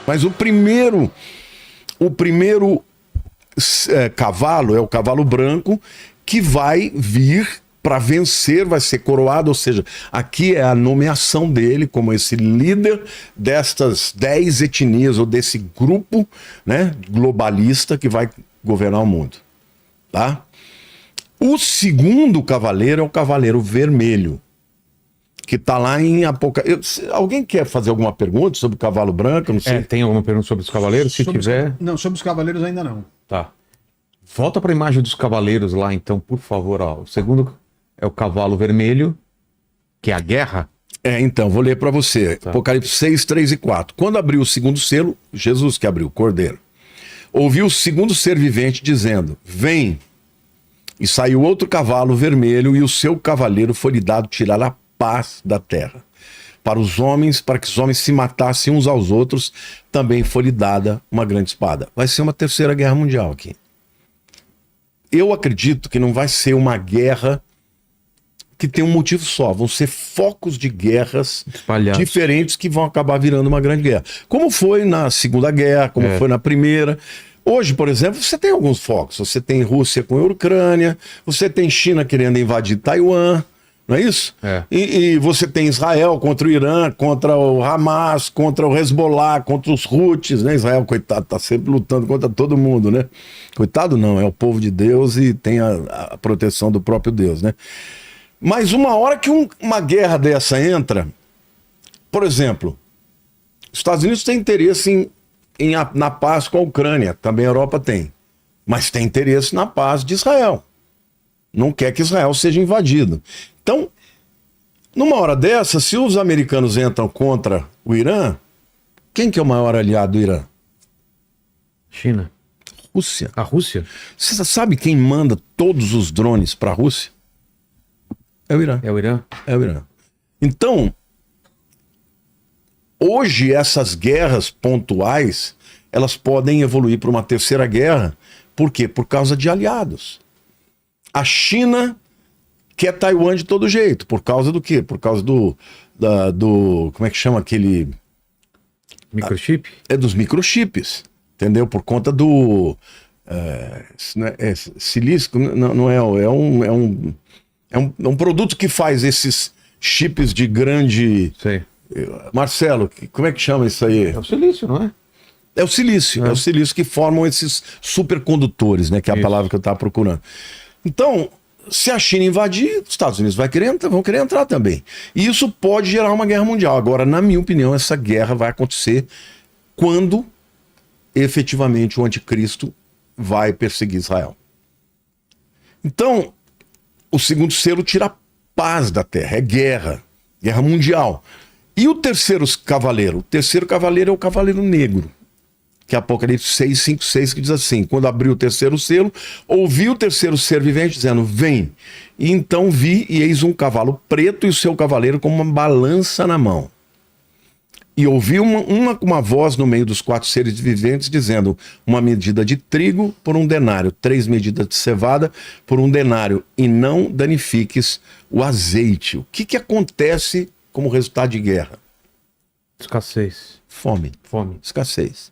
Mas o primeiro cavalo é o cavalo branco, que vai vir para vencer, vai ser coroado, ou seja, aqui é a nomeação dele como esse líder destas 10 etnias, ou desse grupo, né, globalista que vai governar o mundo. Tá? O segundo cavaleiro é o cavaleiro vermelho, que está lá em Apocalipse. Alguém quer fazer alguma pergunta sobre o cavalo branco? Não sei. Tem alguma pergunta sobre os cavaleiros? Se tiver... Não, sobre os cavaleiros ainda não. Tá. Volta para a imagem dos cavaleiros lá, então, por favor. Ó. O segundo é o cavalo vermelho, que é a guerra. Então, vou ler para você. Tá. Apocalipse 6, 3 e 4. Quando abriu o segundo selo, Jesus que abriu, o Cordeiro, ouviu o segundo ser vivente dizendo: vem. E saiu outro cavalo vermelho, e o seu cavaleiro foi-lhe dado tirar a paz da terra. Para os homens, para que os homens se matassem uns aos outros, também foi-lhe dada uma grande espada. Vai ser uma terceira guerra mundial aqui. Eu acredito que não vai ser uma guerra que tem um motivo só. Vão ser focos de guerras espalhados, diferentes, que vão acabar virando uma grande guerra. Como foi na Segunda Guerra, como foi na Primeira. Hoje, por exemplo, você tem alguns focos. Você tem Rússia com a Ucrânia, você tem China querendo invadir Taiwan, não é isso? E você tem Israel contra o Irã, contra o Hamas, contra o Hezbollah, contra os Houthis, né? Israel, coitado, tá sempre lutando contra todo mundo, né? Coitado não, é o povo de Deus e tem a proteção do próprio Deus, né? Mas uma hora que uma guerra dessa entra, por exemplo, os Estados Unidos têm interesse na paz com a Ucrânia, também a Europa tem, mas tem interesse na paz de Israel. Não quer que Israel seja invadido. Então, numa hora dessa, se os americanos entram contra o Irã, quem que é o maior aliado do Irã? China. Rússia. A Rússia? Você sabe quem manda todos os drones para a Rússia? É o Irã. É o Irã? É o Irã. Então, hoje essas guerras pontuais, elas podem evoluir para uma terceira guerra. Por quê? Por causa de aliados. A China quer Taiwan de todo jeito. Por causa do quê? Por causa do como é que chama aquele... Microchip? Dos microchips. Entendeu? Por conta do... silício, não é... É um produto que faz esses chips de grande... Sei. Marcelo, como é que chama isso aí? É o silício, não é? É o silício. É o silício que formam esses supercondutores, né? Que é a palavra que eu estava procurando. Então, se a China invadir, os Estados Unidos vão querer entrar também. E isso pode gerar uma guerra mundial. Agora, na minha opinião, essa guerra vai acontecer quando efetivamente o anticristo vai perseguir Israel. Então, o segundo selo tira a paz da terra, é guerra mundial. E o terceiro cavaleiro? O terceiro cavaleiro é o cavaleiro negro, que é Apocalipse 6, 5, 6, que diz assim: quando abriu o terceiro selo, ouvi o terceiro ser vivente dizendo: vem. E então vi, e eis um cavalo preto, e o seu cavaleiro com uma balança na mão. E ouvi uma voz no meio dos 4 seres viventes dizendo: uma medida de trigo por 1 denário, 3 medidas de cevada por 1 denário, e não danifiques o azeite. O que acontece como resultado de guerra? Escassez. Fome. Fome. Escassez.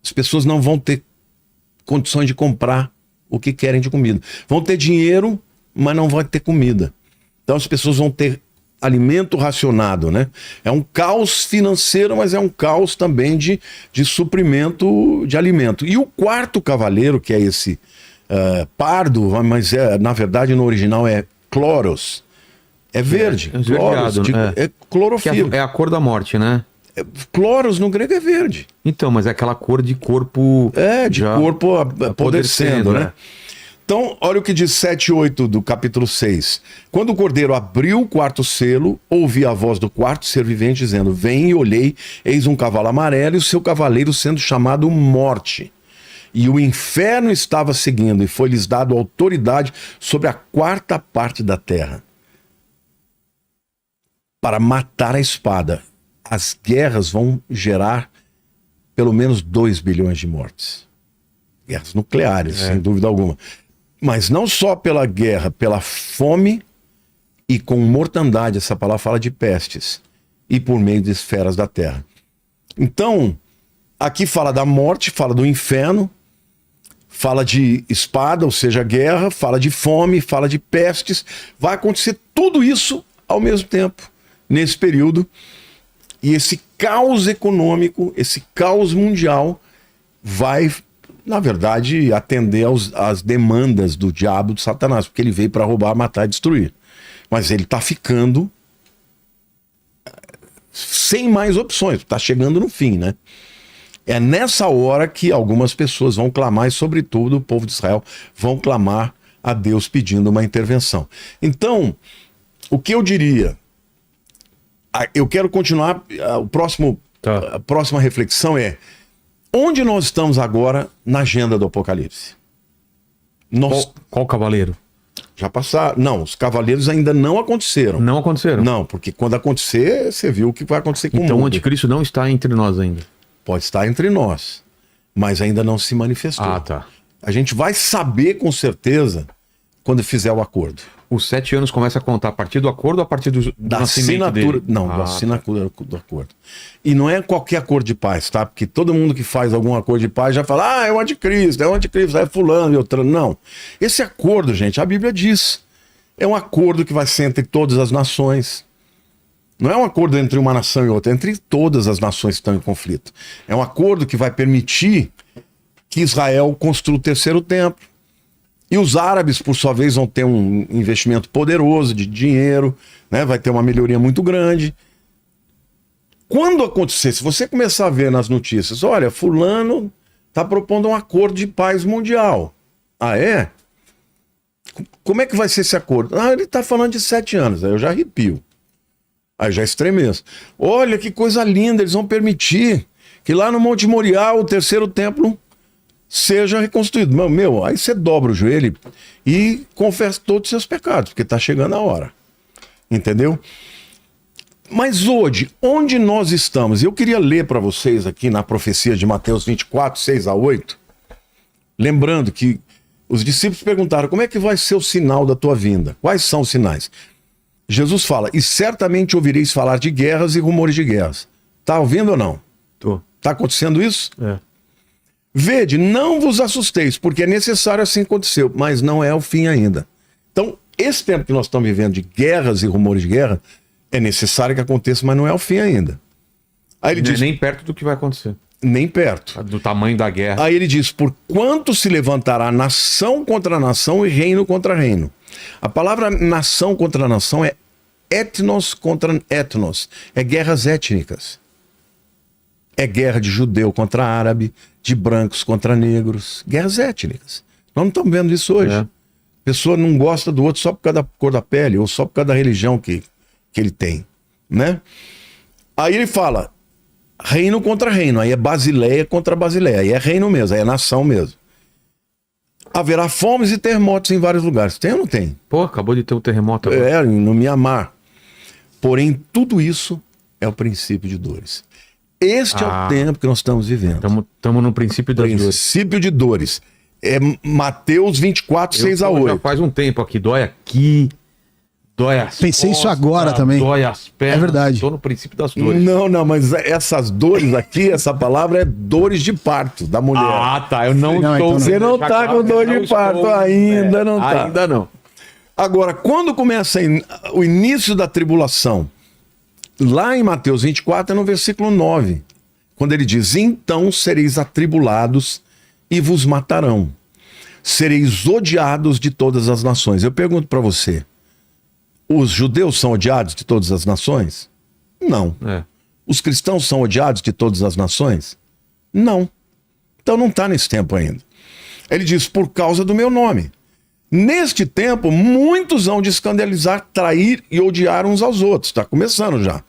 As pessoas não vão ter condições de comprar o que querem de comida. Vão ter dinheiro, mas não vão ter comida. Então as pessoas vão ter alimento racionado, né? É um caos financeiro, mas é um caos também de suprimento de alimento. E o quarto cavaleiro, que é esse pardo, mas na verdade no original é chloros. É verde. Chloros, é clorofila. É a cor da morte, né? Chloros no grego é verde. Então, mas é aquela cor de corpo... corpo apodrecendo, né? Então, olha o que diz 7 e 8 do capítulo 6. Quando o cordeiro abriu o quarto selo, ouvi a voz do quarto ser vivente dizendo: vem, e olhei, eis um cavalo amarelo e o seu cavaleiro sendo chamado Morte. E o inferno estava seguindo, e foi-lhes dado autoridade sobre a 4ª parte da terra, para matar a espada. As guerras vão gerar pelo menos 2 bilhões de mortes. Guerras nucleares, sem dúvida alguma. Mas não só pela guerra, pela fome e com mortandade. Essa palavra fala de pestes. E por meio de esferas da terra. Então, Aqui fala da morte, fala do inferno, fala de espada, ou seja, guerra, fala de fome, fala de pestes. Vai acontecer tudo isso ao mesmo tempo, nesse período. E esse caos econômico, esse caos mundial vai, na verdade, atender às demandas do diabo, de Satanás, porque ele veio para roubar, matar e destruir. Mas ele está ficando sem mais opções, está chegando no fim, né? É nessa hora que algumas pessoas vão clamar, e sobretudo o povo de Israel vão clamar a Deus pedindo uma intervenção. Então, o que eu diria? Eu quero continuar, a próxima reflexão é: onde nós estamos agora na agenda do Apocalipse? Qual cavaleiro? Já passaram. Não, os cavaleiros ainda não aconteceram. Não aconteceram? Não, porque quando acontecer, você viu o que vai acontecer com o mundo. Então o anticristo não está entre nós ainda? Pode estar entre nós, mas ainda não se manifestou. Ah, tá. A gente vai saber com certeza quando fizer o acordo. Os 7 anos começa a contar a partir do acordo ou a partir do Da nascimento assinatura. dele? Não, da assinatura do acordo. E não é qualquer acordo de paz, tá? Porque todo mundo que faz algum acordo de paz já fala, é o anticristo, é fulano e outro. Não. Esse acordo, gente, a Bíblia diz, é um acordo que vai ser entre todas as nações. Não é um acordo entre uma nação e outra, é entre todas as nações que estão em conflito. É um acordo que vai permitir que Israel construa o terceiro templo. E os árabes, por sua vez, vão ter um investimento poderoso de dinheiro, né? Vai ter uma melhoria muito grande. Quando acontecer, se você começar a ver nas notícias, olha, fulano está propondo um acordo de paz mundial. Ah, é? Como é que vai ser esse acordo? Ah, ele está falando de 7 anos, aí eu já arrepio. Aí já estremeço. Olha que coisa linda, eles vão permitir que lá no Monte Moriá o terceiro templo seja reconstruído. Meu, aí você dobra o joelho e confessa todos os seus pecados, porque está chegando a hora. Entendeu? Mas hoje, onde nós estamos? Eu queria ler para vocês aqui na profecia de Mateus 24, 6 a 8, lembrando que os discípulos perguntaram, como é que vai ser o sinal da tua vinda? Quais são os sinais? Jesus fala, e certamente ouvireis falar de guerras e rumores de guerras. Tá ouvindo ou não? Tô. Tá acontecendo isso? É. Vede, não vos assusteis, porque é necessário assim aconteceu, mas não é o fim ainda. Então, esse tempo que nós estamos vivendo de guerras e rumores de guerra, é necessário que aconteça, mas não é o fim ainda. Aí ele diz, nem perto do que vai acontecer. Nem perto. Do tamanho da guerra. Aí ele diz, por quanto se levantará nação contra nação e reino contra reino. A palavra nação contra nação é etnos contra etnos. É guerras étnicas. É guerra de judeu contra árabe, de brancos contra negros. Guerras étnicas. Nós não estamos vendo isso hoje. A pessoa não gosta do outro só por causa da cor da pele ou só por causa da religião que ele tem, né? Aí ele fala, reino contra reino. Aí é Basileia contra Basileia. Aí é reino mesmo, aí é nação mesmo. Haverá fomes e terremotos em vários lugares. Tem ou não tem? Pô, acabou de ter um terremoto agora. É, no Mianmar. Porém, tudo isso é o princípio de dores. Este é o tempo que nós estamos vivendo. Estamos no princípio das dores. Princípio de dores. É Mateus 24, 6 a 8. Já faz um tempo aqui. Dói aqui, dói as Pensei costas, isso agora também. Dói as pernas. É verdade. Estou no princípio das dores. Não, mas essas dores aqui, essa palavra é dores de parto da mulher. Ah, tá. Eu não Não, estou... então Você não tá com dor de parto ainda, não tá. Ainda não. Agora, quando começa o início da tribulação, lá em Mateus 24, é no versículo 9, quando ele diz, então sereis atribulados e vos matarão. Sereis odiados de todas as nações. Eu pergunto para você, os judeus são odiados de todas as nações? Não. É. Os cristãos são odiados de todas as nações? Não. Então não está nesse tempo ainda. Ele diz, por causa do meu nome. Neste tempo, muitos hão de escandalizar, trair e odiar uns aos outros. Está começando já.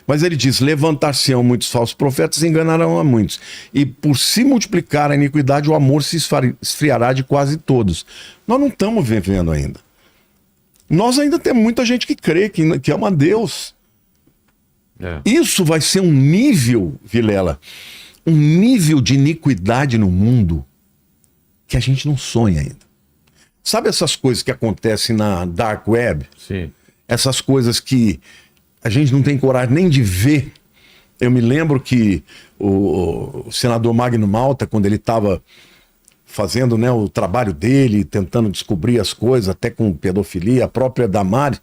Mas ele diz, levantar-se-ão muitos falsos profetas e enganarão a muitos. E por se multiplicar a iniquidade, o amor se esfriará de quase todos. Nós não estamos vivendo ainda. Nós ainda temos muita gente que crê, que ama Deus. É. Isso vai ser um nível, Vilela, um nível de iniquidade no mundo que a gente não sonha ainda. Sabe essas coisas que acontecem na Dark Web? Sim. Essas coisas que a gente não tem coragem nem de ver. Eu me lembro que o senador Magno Malta, quando ele estava fazendo, né, o trabalho dele, tentando descobrir as coisas, até com pedofilia, a própria Damares,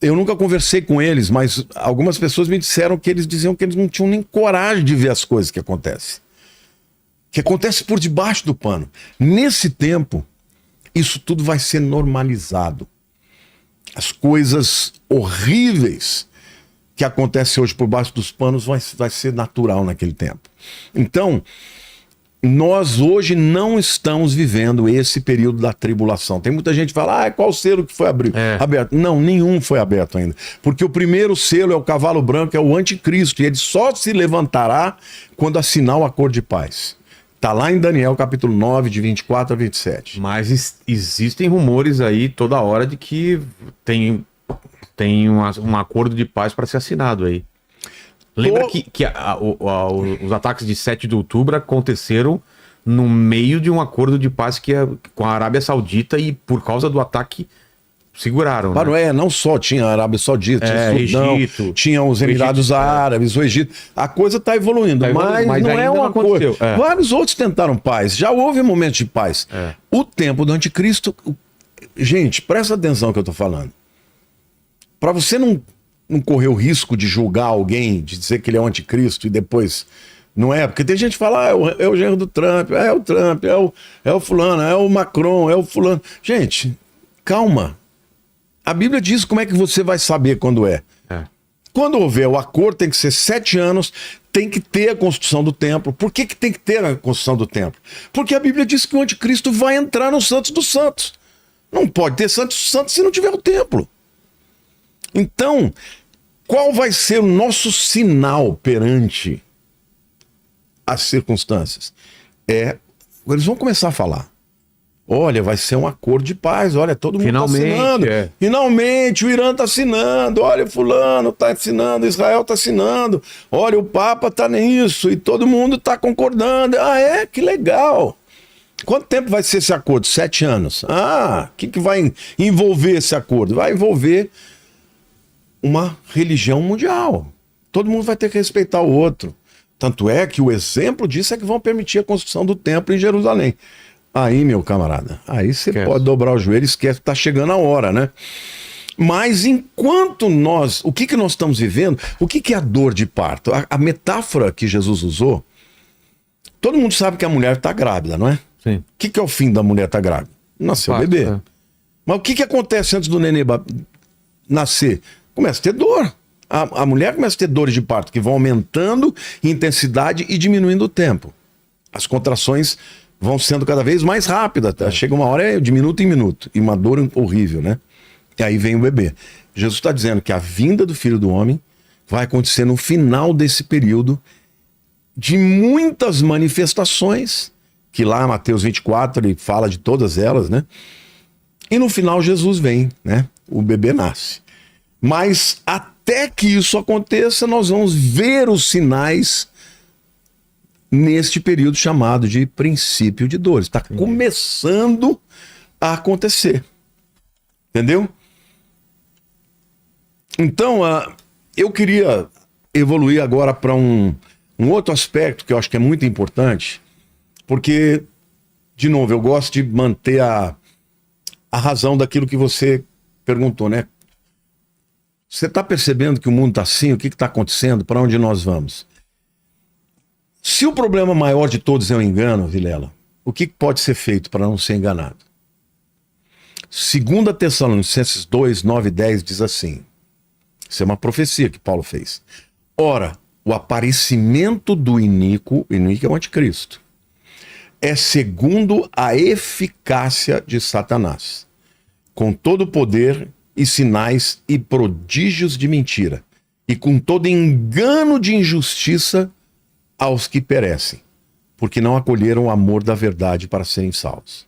eu nunca conversei com eles, mas algumas pessoas me disseram que eles diziam que eles não tinham nem coragem de ver as coisas que acontecem. Que acontece por debaixo do pano. Nesse tempo, isso tudo vai ser normalizado. As coisas horríveis que acontecem hoje por baixo dos panos vai ser natural naquele tempo. Então, nós hoje não estamos vivendo esse período da tribulação. Tem muita gente que fala, qual selo que foi aberto? Não, nenhum foi aberto ainda. Porque o primeiro selo é o cavalo branco, é o anticristo, e ele só se levantará quando assinar o acordo de paz. Está lá em Daniel, capítulo 9, de 24 a 27. Mas existem rumores aí toda hora de que tem um acordo de paz para ser assinado aí. Lembra que os ataques de 7 de outubro aconteceram no meio de um acordo de paz com a Arábia Saudita e por causa do ataque seguraram. Né? Não só tinha a Arábia Saudita, tinha Sudão, Egito, tinha os Emirados Árabes, o Egito. A coisa está evoluindo, mas não é uma coisa. Vários outros tentaram paz, já houve momentos de paz. O tempo do anticristo... Gente, presta atenção no que eu estou falando. Para você não correr o risco de julgar alguém, de dizer que ele é o anticristo e depois não é, porque tem gente que fala, é o genro do Trump, é o Trump, é o fulano, é o Macron, é o fulano. Gente, calma. A Bíblia diz como é que você vai saber quando é. Quando houver o acordo, tem que ser 7 anos, tem que ter a construção do templo. Por que tem que ter a construção do templo? Porque a Bíblia diz que o anticristo vai entrar no Santos dos Santos. Não pode ter Santos dos Santos se não tiver o templo. Então, qual vai ser o nosso sinal perante as circunstâncias? Eles vão começar a falar. Olha, vai ser um acordo de paz, olha, todo mundo está assinando. Finalmente, o Irã está assinando, olha, fulano está assinando, Israel está assinando, olha, o Papa está nisso, e todo mundo está concordando. Que legal. Quanto tempo vai ser esse acordo? 7 anos. O que vai envolver esse acordo? Vai envolver uma religião mundial. Todo mundo vai ter que respeitar o outro. Tanto é que o exemplo disso é que vão permitir a construção do templo em Jerusalém. Aí, meu camarada, aí você pode dobrar o joelho e esquece que está chegando a hora, né? Mas enquanto o que nós estamos vivendo, o que é a dor de parto? A metáfora que Jesus usou, todo mundo sabe que a mulher está grávida, não é? Sim. O que é o fim da mulher estar grávida? Nasceu o bebê. Mas o que acontece antes do nenê nascer? Começa a ter dor. A mulher começa a ter dores de parto que vão aumentando em intensidade e diminuindo o tempo. As contrações vão sendo cada vez mais rápidas. Chega uma hora de minuto em minuto. E uma dor horrível, né? E aí vem o bebê. Jesus está dizendo que a vinda do Filho do Homem vai acontecer no final desse período de muitas manifestações, que lá em Mateus 24 ele fala de todas elas, né? E no final Jesus vem, né? O bebê nasce. Mas até que isso aconteça, nós vamos ver os sinais neste período chamado de princípio de dores. Está começando a acontecer. Entendeu? Então, eu queria evoluir agora para um outro aspecto que eu acho que é muito importante, porque, de novo, eu gosto de manter a razão daquilo que você perguntou, né? Você está percebendo que o mundo está assim? O que está acontecendo? Para onde nós vamos? Se o problema maior de todos é o engano, Vilela, o que pode ser feito para não ser enganado? 2 Tessalonicenses 2, 9 e 10 diz assim, isso é uma profecia que Paulo fez. Ora, o aparecimento do iníquo é o anticristo, é segundo a eficácia de Satanás, com todo o poder e sinais e prodígios de mentira, e com todo engano de injustiça aos que perecem, porque não acolheram o amor da verdade para serem salvos.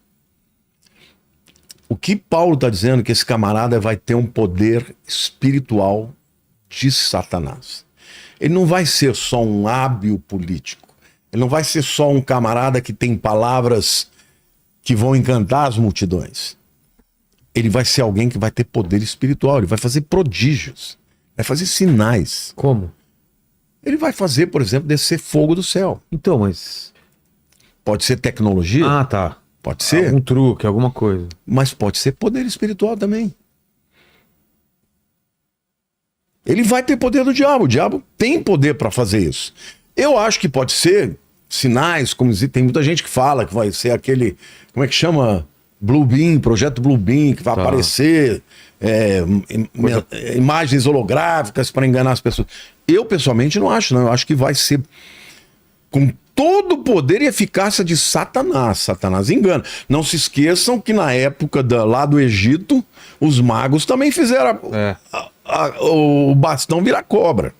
O que Paulo está dizendo é que esse camarada vai ter um poder espiritual de Satanás. Ele não vai ser só um hábil político. Ele não vai ser só um camarada que tem palavras que vão encantar as multidões. Ele vai ser alguém que vai ter poder espiritual. Ele vai fazer prodígios. Vai fazer sinais. Como? Ele vai fazer, por exemplo, descer fogo do céu. Então, mas... Pode ser tecnologia, Ah, tá. pode ser, Algum truque, alguma coisa. mas pode ser poder espiritual também. Ele vai ter poder do diabo. O diabo tem poder para fazer isso. Eu acho que pode ser sinais, como tem muita gente que fala que vai ser aquele, como é que chama? Blue Beam, projeto Blue Beam, que vai aparecer imagens holográficas para enganar as pessoas. Eu, pessoalmente, não acho, não. Eu acho que vai ser com todo o poder e eficácia de Satanás. Satanás engana. Não se esqueçam que na época lá do Egito, os magos também fizeram o bastão virar cobra.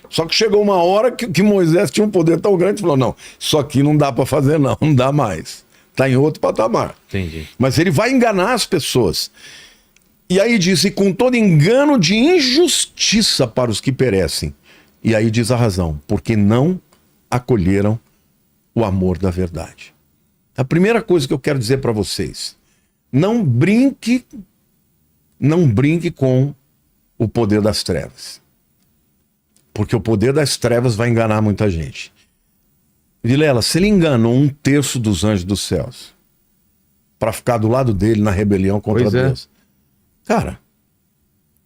Só que chegou uma hora que Moisés tinha um poder tão grande e falou, não, isso aqui não dá para fazer não dá mais. Está em outro patamar. Entendi. Mas ele vai enganar as pessoas. E aí diz, e com todo engano de injustiça para os que perecem. E aí diz a razão, porque não acolheram o amor da verdade. A primeira coisa que eu quero dizer para vocês, não brinque com o poder das trevas. Porque o poder das trevas vai enganar muita gente. Vilela, se ele enganou 1/3 dos anjos dos céus para ficar do lado dele na rebelião contra Deus. Cara,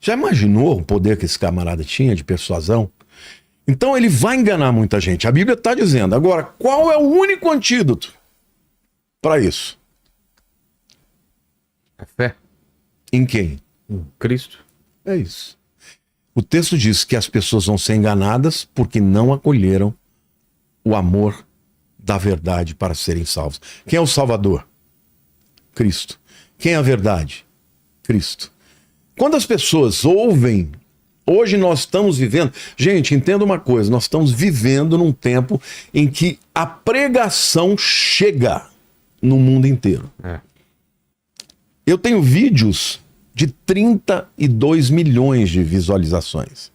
já imaginou o poder que esse camarada tinha de persuasão? Então ele vai enganar muita gente. A Bíblia está dizendo. Agora, qual é o único antídoto para isso? A fé. Em quem? Em Cristo. É isso. O texto diz que as pessoas vão ser enganadas porque não acolheram o amor da verdade para serem salvos. Quem é o Salvador? Cristo. Quem é a verdade? Cristo. Quando as pessoas ouvem, hoje nós estamos vivendo, gente, entenda uma coisa, nós estamos vivendo num tempo em que a pregação chega no mundo inteiro. Eu tenho vídeos de 32 milhões de visualizações.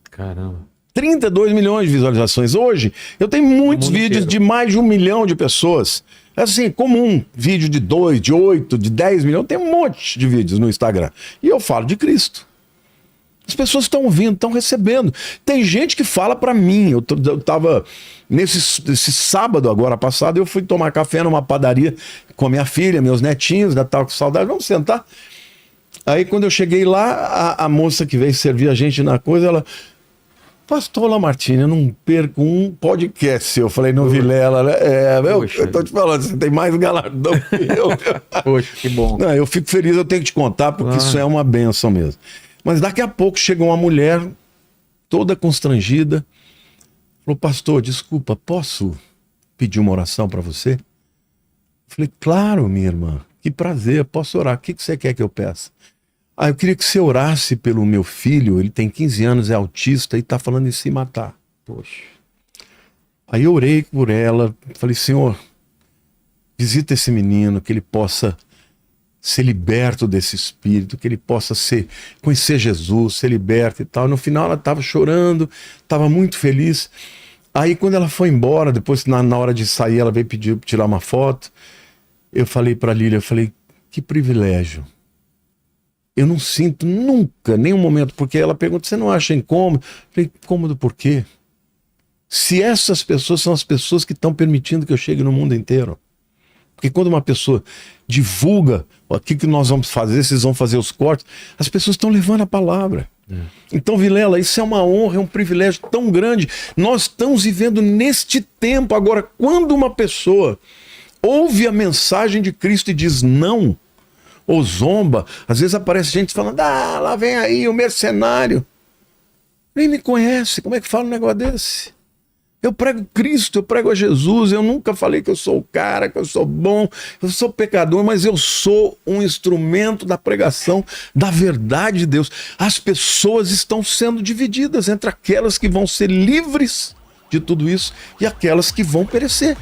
Caramba. 32 milhões de visualizações. Hoje, eu tenho muitos vídeos de mais de 1 milhão de pessoas. Assim, comum, vídeo de 2, de 8, de 10 milhões, tem um monte de vídeos no Instagram. E eu falo de Cristo. As pessoas estão ouvindo, estão recebendo. Tem gente que fala pra mim, eu tava nesse sábado agora passado, eu fui tomar café numa padaria com a minha filha, meus netinhos, da tal com saudade, vamos sentar. Aí quando eu cheguei lá, a moça que veio servir a gente na coisa, ela... Pastor Lamartine, eu não perco um podcast. Eu falei no Vilela, né? Eu tô te falando, você tem mais galardão que eu. Poxa, que bom. Não, eu fico feliz, eu tenho que te contar, porque isso é uma bênção mesmo. Mas daqui a pouco chegou uma mulher, toda constrangida, falou, pastor, desculpa, posso pedir uma oração para você? Eu falei, claro, minha irmã, que prazer, posso orar, o que você quer que eu peça? Ah, eu queria que você orasse pelo meu filho, ele tem 15 anos, é autista e está falando em se matar. Poxa. Aí eu orei por ela, falei, Senhor, visita esse menino, que ele possa ser liberto desse espírito, que ele possa conhecer Jesus, ser liberto e tal. No final ela estava chorando, estava muito feliz. Aí quando ela foi embora, depois na hora de sair, ela veio pedir para tirar uma foto. Eu falei para a Lília, eu falei, que privilégio. Eu não sinto nunca, nenhum momento, porque ela pergunta, você não acha incômodo? Eu falei, incômodo por quê? Se essas pessoas são as pessoas que estão permitindo que eu chegue no mundo inteiro. Porque quando uma pessoa divulga o que nós vamos fazer, vocês vão fazer os cortes, as pessoas estão levando a palavra. Então, Vilela, isso é uma honra, é um privilégio tão grande. Nós estamos vivendo neste tempo. Agora, quando uma pessoa ouve a mensagem de Cristo e diz não, ou zomba, às vezes aparece gente falando, lá vem aí o mercenário. Nem me conhece, como é que fala um negócio desse? Eu prego Cristo, eu prego a Jesus, eu nunca falei que eu sou o cara, que eu sou bom, eu sou pecador, mas eu sou um instrumento da pregação da verdade de Deus. As pessoas estão sendo divididas entre aquelas que vão ser livres de tudo isso e aquelas que vão perecer.